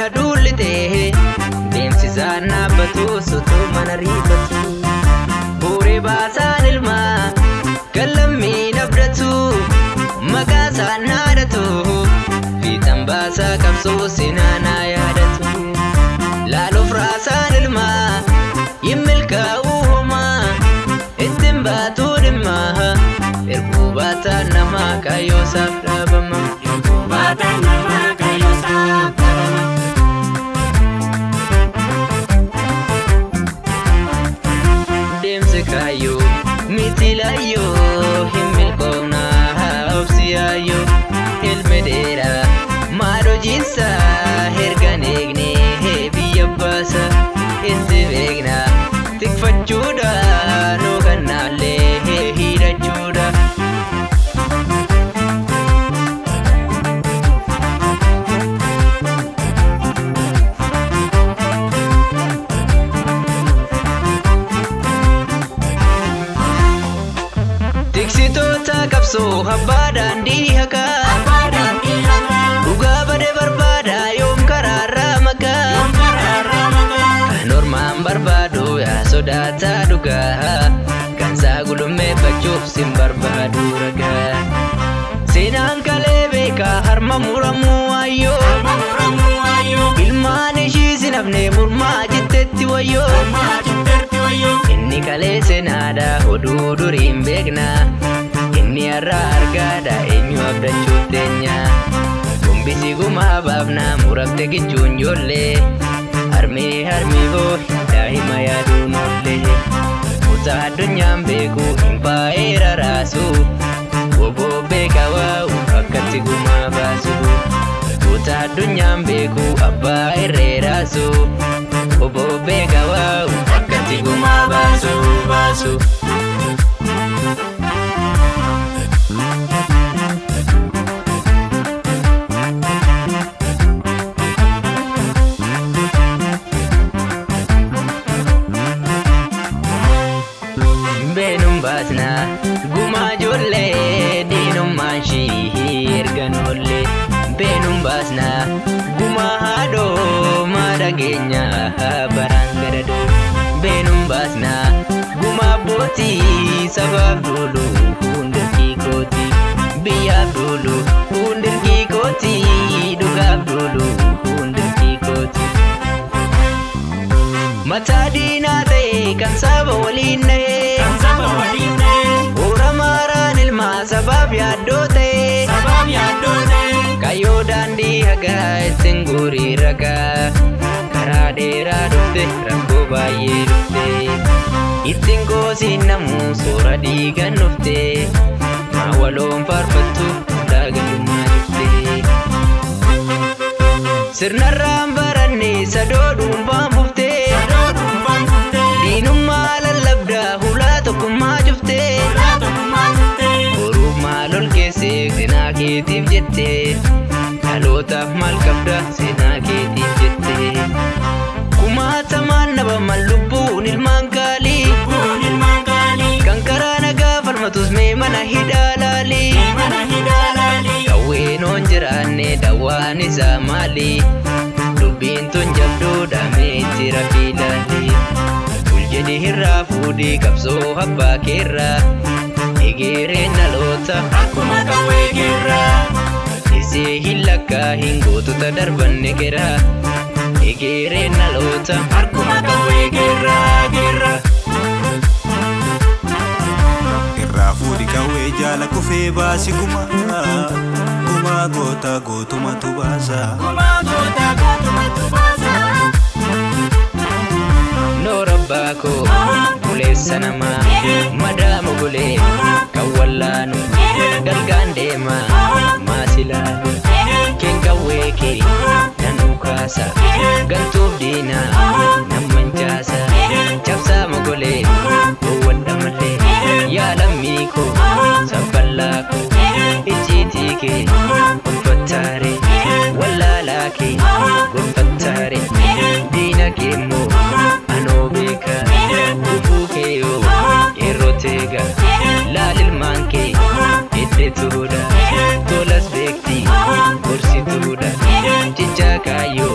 hadullite deemsisaan dhaabbatu sotuu mana riifatu bu'uuree baasaan ilmaa kallammiin abdatu maqaasaan haadhatu fiixan baasaa qabsoo sinaanaa yaadatu laaloof raasaan ilmaa yimmilkaa'uu homaa ittiin baatuu dhimmaa erguu baataan namaa kaayyoosaaf dhaabama. Deemsa kaayyoo mitilayyoo hin milkoomnaa obsiyaayyoo ilmi dheeraa maadojiinsaa hergan eegnee biyya baasa itti beeknaa tikfachuudha nuu kannaallee hidhachuudha. Tiksitoota qabsoo abbaa daandii hakaa dhugaa badee barbaada yoom karaarraa makaa kan ormaan barbaadu yaa sodaataa dhugaa kan saa gulummeeffachuuf sin barbaadu ragaa seenaan kalee beekaa harma muramuu wayyoo ilmaan ishii sin hafnee murmaa jittetti wayyoo inni kalee seenaadha oduu duriin beekna inni har'a argaadha eenyu abdachuuf teenya gombisi gumaa baafna murabte gichuun ijoollee harmee hoo daa'ima yaaduun oollee kutaa addunyaan beeku hin baay'ee raraasu oboo beeka waa'u akkatti gumaa baasu kutaa addunyaan beeku abbaa irree raasu oboo beeka waa'u akkatti gumaa baasu. Beenum baasna gumaa ijoollee diinummaan ishii ergan oollee beenum baasna gumaa haadhoo maadhageenya baraan gadadoo beenum baasna gumaa abbootii sabaaf duulu hundirgii kooti biyyaaf duulu hundirgii kooti dhugaaf duulu hundirgii kooti mataa diinaa ta'e kan saba waliin na'e Oromooraan ilmaa sabaaf yaaddoo ta'e kaayyoo daandii hagaa ittiin guurii ragaa karaa dheeraa dhufte rakkoo baay'ee dhufte ittiin goosiin namuu soora dhiigan dhufte maa waloon faarfattu daagalummaa dhufte sirnarraan baranne sadoo dhuunfaan buftee diinummaa lallabdaa hulaa tokkummaa cuftee boruuf maal ol keessee seenaa keetiif jettee dhalootaaf maal qabda seenaa keetiif jettee kumaatamaan nabaman lubbuun ilmaan kaalii kan karaa nagaa falmatus mee mana hidhaa laalii qawween oon jiraanne dawwaan isaa maali dubbiin tun jabduudha mee itti rafii laalii jedhi hirraa fuudhii qabsoo abbaa keerraa egereen dhaloota akkuma qawwee keerraa isee hin lakkaa hin gootota darbanne keraa egereen dhaloota akkuma qawwee keerraa irraa fuudhi qawwee jaala kufee baasi gumaa goota gootumatu baasa Noorabbaako buleessa namaa madaamu bulee kan wallaanu dalgaan deema maasilaanu keen qawwee kee nan dhukaasa galtuuf diinaa nan mancaasa cabsaa mogolee gowwadha malee yaa lammii koo sabballaa koo icciitii kee gonfattaare wallaalaa kee gonfattaare diina kee immoo anoo beeka gufuu kee yoo yeroo teega laal ilmaan kee heddeetuudha tolas beektii gorsituudha jechaa kaayyoo